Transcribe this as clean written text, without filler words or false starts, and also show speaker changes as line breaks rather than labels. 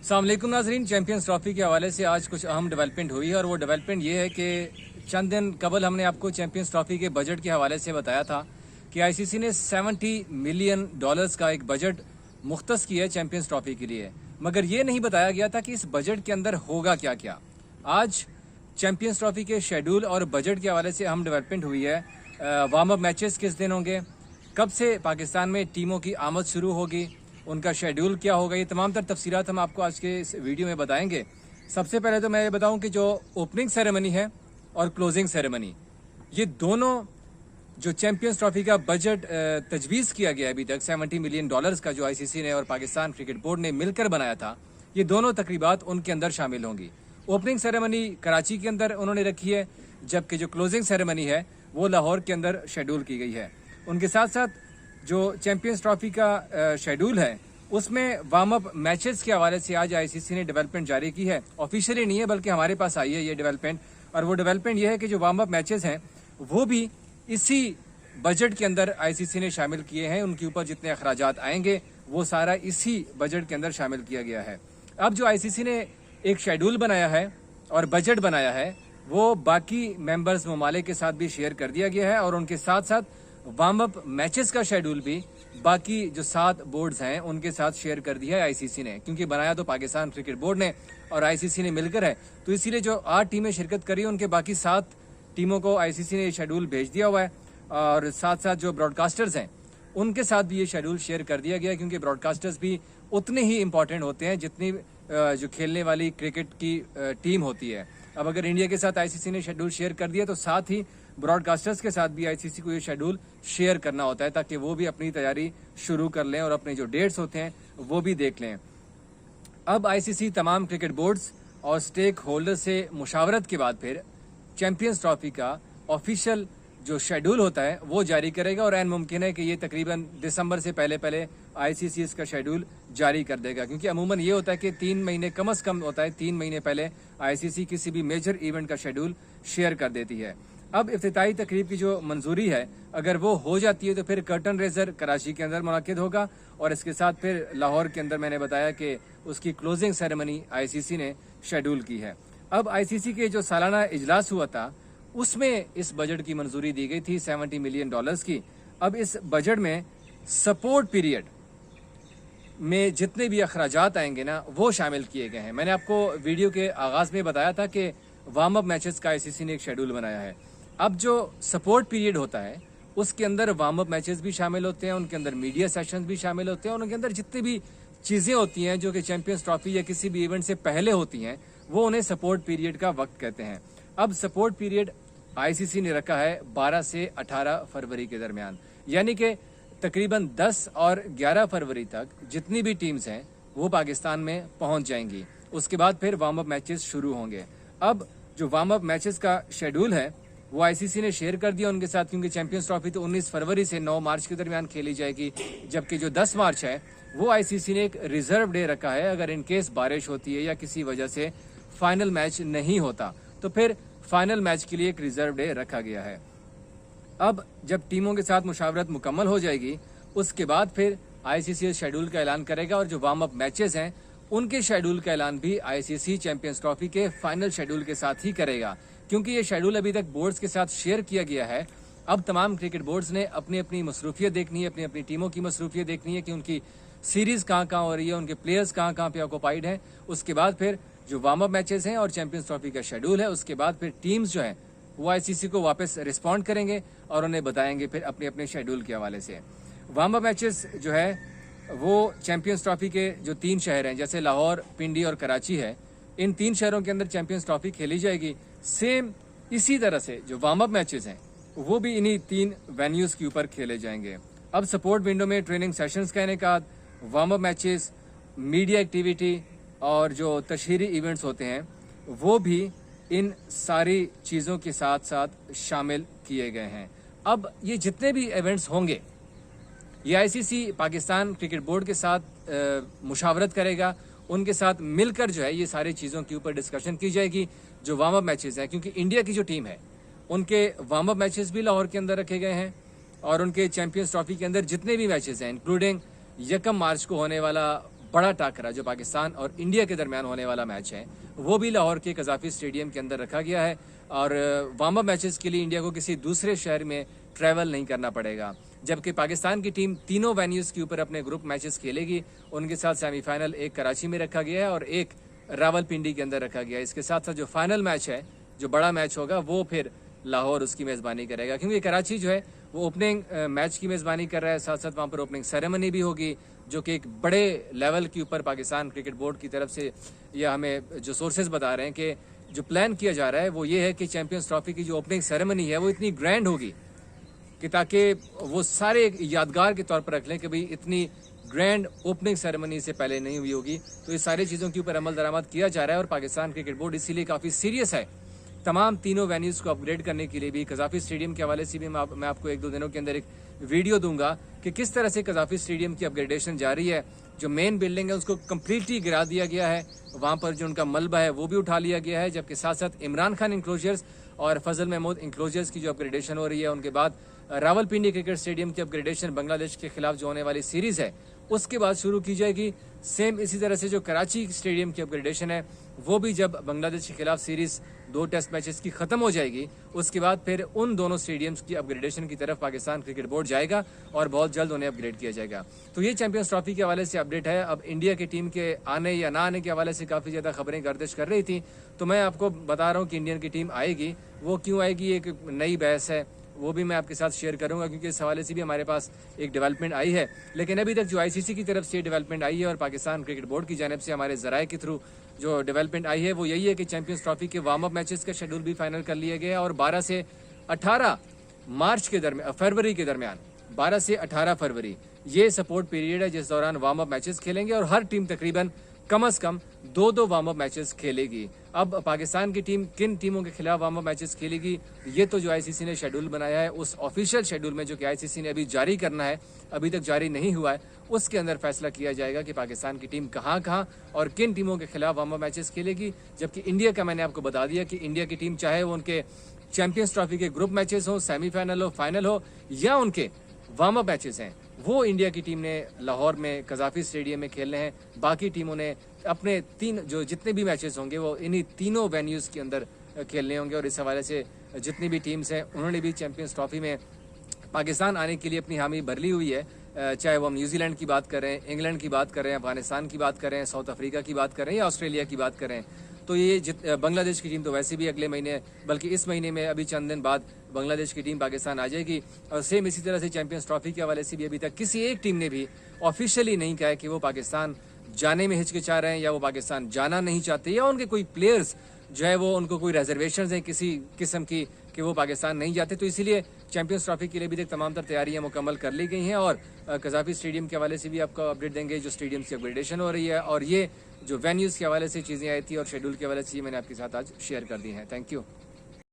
अस्सलाम वालेकुम नाजरीन। चैंपियंस ट्रॉफी के हवाले से आज कुछ अहम डेवलपमेंट हुई है और वो डेवलपमेंट ये है कि चंद दिन कबल हमने आपको चैंपियंस ट्रॉफी के बजट के हवाले से बताया था कि आईसीसी ने $70 मिलियन का एक बजट मुख्तस किया है चैंपियंस ट्रॉफी के लिए, मगर ये नहीं बताया गया था कि इस बजट के अंदर होगा क्या क्या। आज चैंपियंस ट्रॉफी के शेड्यूल और बजट के हवाले से अहम डेवलपमेंट हुई है। वार्म अप मैचेस किस दिन होंगे, कब से पाकिस्तान में टीमों की आमद शुरू होगी, उनका शेड्यूल क्या होगा, ये तमाम तर तफसीलात हम आपको आज के इस वीडियो में बताएंगे। सबसे पहले तो मैं ये बताऊं कि जो ओपनिंग सेरेमनी है और क्लोजिंग सेरेमनी, ये दोनों जो चैंपियंस ट्रॉफी का बजट तजवीज़ किया गया अभी तक $70 मिलियन का जो आईसीसी ने और पाकिस्तान क्रिकेट बोर्ड ने मिलकर बनाया था, ये दोनों तकरीबात उनके अंदर शामिल होंगी। ओपनिंग सेरेमनी कराची के अंदर उन्होंने रखी है, जबकि जो क्लोजिंग सेरेमनी है वो लाहौर के अंदर शेड्यूल की गई है। उनके साथ साथ जो चैंपियंस ट्रॉफी का शेड्यूल है उसमें वार्म अप मैचेस के हवाले से आज आईसीसी ने डेवलपमेंट जारी की है। ऑफिशियली नहीं है बल्कि हमारे पास आई है ये डेवलपमेंट, और वो डेवलपमेंट ये है कि जो वार्म अप मैचेस हैं वो भी इसी बजट के अंदर आईसीसी ने शामिल किए हैं। उनके ऊपर जितने अखराजात आएंगे वो सारा इसी बजट के अंदर शामिल किया गया है। अब जो आईसीसी ने एक शेड्यूल बनाया है और बजट बनाया है वो बाकी मेंबर्स ममालिक के साथ भी शेयर कर दिया गया है, और उनके साथ साथ वार्म अप मैचेस का शेड्यूल भी बाकी जो 7 बोर्ड्स हैं उनके साथ शेयर कर दिया है आईसीसी ने, क्योंकि बनाया तो पाकिस्तान क्रिकेट बोर्ड ने और आईसीसी ने मिलकर है, तो इसीलिए जो 8 टीमें शिरकत करी उनके बाकी 7 टीमों को आईसीसी ने शेड्यूल भेज दिया हुआ है। और साथ साथ जो ब्रॉडकास्टर्स हैं उनके साथ भी ये शेड्यूल शेयर कर दिया गया, क्योंकि ब्रॉडकास्टर्स भी उतने ही इंपॉर्टेंट होते हैं जितनी जो खेलने वाली क्रिकेट की टीम होती है। अब अगर इंडिया के साथ आईसीसी ने शेड्यूल शेयर कर दिया तो साथ ही ब्रॉडकास्टर्स के साथ भी आईसीसी को ये शेड्यूल शेयर करना होता है, ताकि वो भी अपनी तैयारी शुरू कर लें और अपने जो डेट्स होते हैं वो भी देख लें। अब आईसीसी तमाम क्रिकेट बोर्ड्स और स्टेक होल्डर से मुशावरत के बाद फिर चैंपियंस ट्रॉफी का ऑफिशियल जो शेड्यूल होता है वो जारी करेगा, और ऐन मुमकिन है कि ये तकरीबन दिसंबर से पहले पहले आईसीसी इसका शेड्यूल जारी कर देगा, क्योंकि अमूमन ये होता है कि 3 महीने कम से कम होता है, 3 महीने पहले आईसीसी किसी भी मेजर इवेंट का शेड्यूल शेयर कर देती है। अब इफ्तिताई तकरीब की जो मंजूरी है अगर वो हो जाती है तो फिर कर्टन रेजर कराची के अंदर मुनक्किद होगा, और इसके साथ फिर लाहौर के अंदर मैंने बताया कि उसकी क्लोजिंग सेरेमनी आईसीसी ने शेड्यूल की है। अब आईसीसी के जो सालाना इजलास हुआ था उसमें इस बजट की मंजूरी दी गई थी $70 मिलियन की। अब इस बजट में सपोर्ट पीरियड में जितने भी अखराजात आएंगे ना वो शामिल किए गए हैं। मैंने आपको वीडियो के आगाज में बताया था कि वार्म अप मैचेस का आईसीसी ने एक शेड्यूल बनाया है। अब जो सपोर्ट पीरियड होता है उसके अंदर वार्म अप मैचेस भी शामिल होते हैं, उनके अंदर मीडिया सेशंस भी शामिल होते हैं, और उनके अंदर जितनी भी चीज़ें होती हैं जो कि चैंपियंस ट्रॉफी या किसी भी इवेंट से पहले होती हैं वो उन्हें सपोर्ट पीरियड का वक्त कहते हैं। अब सपोर्ट पीरियड आईसीसी ने रखा है 12 से 18 फरवरी के दरमियान, यानी कि तकरीबन 10 और 11 फरवरी तक जितनी भी टीम्स हैं वो पाकिस्तान में पहुंच जाएंगी। उसके बाद फिर वार्म अप मैचेस शुरू होंगे। अब जो वार्म अप मैचेस का शेड्यूल है वो आईसीसी ने शेयर कर दिया उनके साथ, क्योंकि चैंपियंस ट्रॉफी तो 19 फरवरी से 9 मार्च के दरमियान खेली जाएगी, जबकि जो 10 मार्च है वो आईसीसी ने एक रिजर्व डे रखा है। अगर इनकेस बारिश होती है या किसी वजह से फाइनल मैच नहीं होता तो फिर फाइनल मैच के लिए एक रिजर्व डे रखा गया है। अब जब टीमों के साथ मुशावरत मुकम्मल हो जाएगी उसके बाद फिर आईसीसी शेड्यूल का ऐलान करेगा, और जो वार्म अप मैचेस हैं उनके शेड्यूल का ऐलान भी आईसीसी चैंपियंस ट्रॉफी के फाइनल शेड्यूल के साथ ही करेगा, क्योंकि ये शेड्यूल अभी तक बोर्ड्स के साथ शेयर किया गया है। अब तमाम क्रिकेट बोर्ड्स ने अपनी अपनी मसरूफियत देखनी है, अपनी अपनी टीमों की मसरूफियत देखनी है कि उनकी सीरीज कहाँ कहाँ हो रही है, उनके प्लेयर्स कहाँ कहाँ पे ऑक्यूपाइड हैं। उसके बाद फिर जो वार्म अप मैचेस हैं और चैंपियंस ट्रॉफी का शेड्यूल है उसके बाद फिर टीम्स जो हैं वो आईसीसी को वापस रिस्पॉन्ड करेंगे और उन्हें बताएंगे फिर अपने अपने शेड्यूल के हवाले से। वार्म अप मैचेस जो है वो चैंपियंस ट्रॉफी के जो 3 शहर हैं जैसे लाहौर, पिंडी और कराची है, इन 3 शहरों के अंदर चैंपियंस ट्रॉफी खेली जाएगी। सेम इसी तरह से जो वार्म अप मैचेस हैं वो भी इन्हीं 3 वेन्यूज़ के ऊपर खेले जाएंगे। अब सपोर्ट विंडो में ट्रेनिंग सेशंस का इनेकाद, warm up matches, media activity और जो तशहीरी इवेंट्स होते हैं वो भी इन सारी चीज़ों के साथ साथ शामिल किए गए हैं। अब ये जितने भी इवेंट्स होंगे ये आईसीसी पाकिस्तान क्रिकेट बोर्ड के साथ मुशावरत करेगा, उनके साथ मिलकर जो है ये सारी चीज़ों के ऊपर डिस्कशन की जाएगी। जो वार्म अप मैचेस हैं, क्योंकि इंडिया की जो टीम है उनके वार्म अप मैचेस भी लाहौर के अंदर रखे गए हैं, और उनके चैंपियंस ट्रॉफी के अंदर जितने भी मैचेस हैं इंक्लूडिंग 1 मार्च को होने वाला बड़ा टाकरा जो पाकिस्तान और इंडिया के दरमियान होने वाला मैच है वो भी लाहौर के कजाफी स्टेडियम के अंदर रखा गया है और वार्म अप मैचेस के लिए इंडिया को किसी दूसरे शहर में ट्रैवल नहीं करना पड़ेगा। जबकि पाकिस्तान की टीम तीनों वेन्यूज़ के ऊपर अपने ग्रुप मैचेस खेलेगी। उनके साथ सेमीफाइनल एक कराची में रखा गया है और एक रावलपिंडी के अंदर रखा गया है। इसके साथ साथ जो फाइनल मैच है, जो बड़ा मैच होगा, वो फिर लाहौर उसकी मेज़बानी करेगा, क्योंकि कराची जो है वो ओपनिंग मैच की मेज़बानी कर रहा है। साथ साथ वहाँ पर ओपनिंग सेरेमनी भी होगी, जो कि एक बड़े लेवल के ऊपर पाकिस्तान क्रिकेट बोर्ड की तरफ से या हमें जो सोर्सेज बता रहे हैं कि जो प्लान किया जा रहा है वो ये है कि चैंपियंस ट्रॉफी की जो ओपनिंग सेरेमनी है वो इतनी ग्रैंड होगी कि ताकि वो सारे यादगार के तौर पर रख लें कि भाई इतनी ग्रैंड ओपनिंग सेरेमनी से पहले नहीं हुई होगी। तो इस सारी चीज़ों के ऊपर अमल दरामद किया जा रहा है और पाकिस्तान क्रिकेट बोर्ड इसीलिए काफ़ी सीरियस है। तमाम तीनों वेन्यूज़ को अपग्रेड करने के लिए भी कजाफी स्टेडियम के हवाले से भी मैं आपको 1-2 दिनों के अंदर एक वीडियो दूंगा कि किस तरह से कजाफी स्टेडियम की अपग्रेडेशन जारी है। जो मेन बिल्डिंग है उसको कम्प्लीटली गिरा दिया गया है, वहाँ पर जो उनका मलबा है वो भी उठा लिया गया है। जबकि साथ साथ इमरान खान इंक्लोजर्स और फजल महमूद इंक्लोजर्स की जो अपग्रेडेशन हो रही है, उनके बाद रावलपिंडी क्रिकेट स्टेडियम की अपग्रेडेशन बांग्लादेश के खिलाफ जो होने वाली सीरीज़ है उसके बाद शुरू की जाएगी। सेम इसी तरह से जो कराची स्टेडियम की अपग्रेडेशन है वो भी जब बांग्लादेश के खिलाफ सीरीज़ 2 टेस्ट मैचेस की ख़त्म हो जाएगी उसके बाद फिर उन दोनों स्टेडियम्स की अपग्रेडेशन की तरफ पाकिस्तान क्रिकेट बोर्ड जाएगा और बहुत जल्द उन्हें अपग्रेड किया जाएगा। तो ये चैंपियंस ट्रॉफी के हवाले से अपडेट है। अब इंडिया की टीम के आने या ना आने के हवाले से काफ़ी ज़्यादा खबरें गर्दिश कर रही थी, तो मैं आपको बता रहा हूँ कि इंडियन की टीम आएगी। वो क्यों आएगी, एक नई बहस है, वो भी मैं आपके साथ शेयर करूंगा, क्योंकि इस हवाले से भी हमारे पास एक डेवलपमेंट आई है। लेकिन अभी तक जो आईसीसी की तरफ से डेवलपमेंट आई है और पाकिस्तान क्रिकेट बोर्ड की जानिब से हमारे ज़राए के थ्रू जो डेवलपमेंट आई है वो यही है कि चैंपियंस ट्रॉफी के वार्म अप मैचेस का शेड्यूल भी फाइनल कर लिया गया है और 12 से 18 मार्च के दरमियान, फरवरी के दरमियान 12 से 18 फरवरी ये सपोर्ट पीरियड है जिस दौरान वार्म अप मैचेस खेलेंगे और हर टीम तकरीबन कम से कम 2-2 वार्म अप मैचेस खेलेगी। अब पाकिस्तान की टीम किन टीमों के खिलाफ वार्म अप मैचेस खेलेगी, ये तो जो आईसीसी ने शेड्यूल बनाया है उस ऑफिशियल शेड्यूल में, जो कि आईसीसी ने अभी जारी करना है, अभी तक जारी नहीं हुआ है, उसके अंदर फैसला किया जाएगा कि पाकिस्तान की टीम कहाँ और किन टीमों के खिलाफ वार्म अप मैचेस खेलेगी। जबकि इंडिया का मैंने आपको बता दिया कि इंडिया की टीम चाहे वो उनके चैंपियंस ट्रॉफी के ग्रुप मैचेस हो, सेमीफाइनल हो, फाइनल हो या उनके वार्म अप मैचेस हैं, वो इंडिया की टीम ने लाहौर में कजाफी स्टेडियम में खेलने हैं। बाकी टीमों ने अपने जितने भी मैचेस होंगे वो इन्हीं तीनों वेन्यूज़ के अंदर खेलने होंगे। और इस हवाले से जितनी भी टीम्स हैं उन्होंने भी चैंपियंस ट्रॉफी में पाकिस्तान आने के लिए अपनी हामी भर ली हुई है। चाहे वो हम न्यूजीलैंड की बात करें, इंग्लैंड की बात करें, अफगानिस्तान की बात करें, साउथ अफ्रीका की बात करें या ऑस्ट्रेलिया की बात करें। तो ये बांग्लादेश की टीम तो वैसे भी अगले महीने, बल्कि इस महीने में अभी चंद दिन बाद बांग्लादेश की टीम पाकिस्तान आ जाएगी। और सेम इसी तरह से चैंपियंस ट्रॉफी के हवाले से भी अभी तक किसी एक टीम ने भी ऑफिशियली नहीं कहा है कि वो पाकिस्तान जाने में हिचकिचा रहे हैं या वो पाकिस्तान जाना नहीं चाहते या उनके कोई प्लेयर्स जो है वो उनको कोई रिजर्वेशन हैं किसी किस्म की कि वो पाकिस्तान नहीं जाते। तो इसीलिए चैंपियंस ट्रॉफी के लिए भी तक तमाम तर तैयारियां मुकम्मल कर ली गई हैं और कजाफी स्टेडियम के हवाले से भी आपको अपडेट देंगे, जो स्टेडियम की अपग्रेडेशन हो रही है और ये जो वेन्यूज़ के हवाले से चीज़ें आई थी और शेड्यूल के हवाले से ये मैंने आपके साथ आज शेयर कर दी हैं। Thank you.